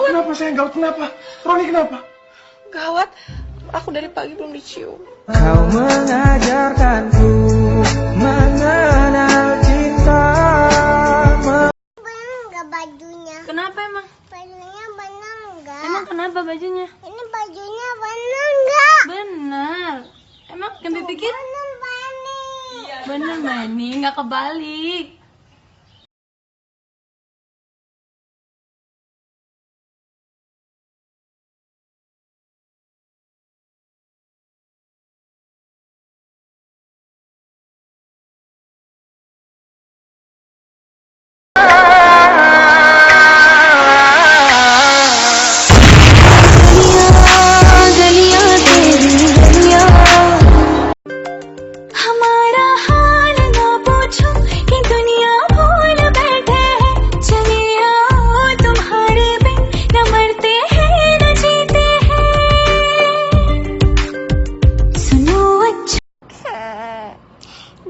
Kenapa sayang? Gawat kenapa? Roni kenapa? Gawat, aku dari pagi belum dicium. Kau mengajarkanku mengenal cinta. Bener nggak bajunya? Kenapa emang? Bajunya bener nggak? Emang kenapa bajunya? Ini bajunya bener nggak? Benar. Emang yang pikir? Bener Bani. Bener Mani, nggak kebalik.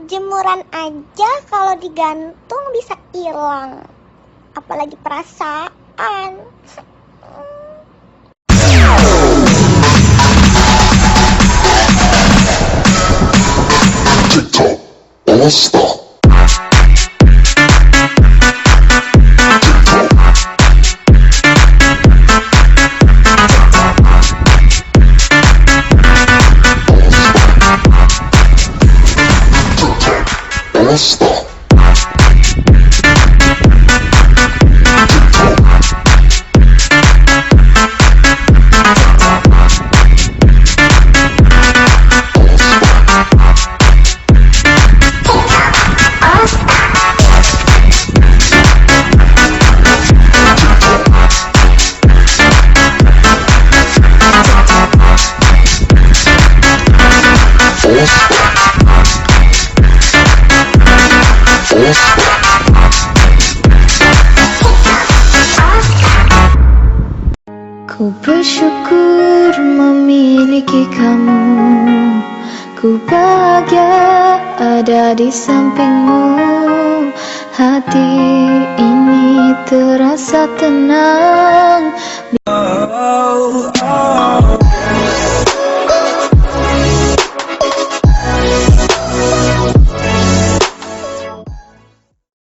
Jemuran aja kalau digantung bisa hilang, apalagi perasaan. TikTok All Star. All Star. Ku bersyukur memiliki kamu, ku bahagia ada di sampingmu. Hati ini terasa tenang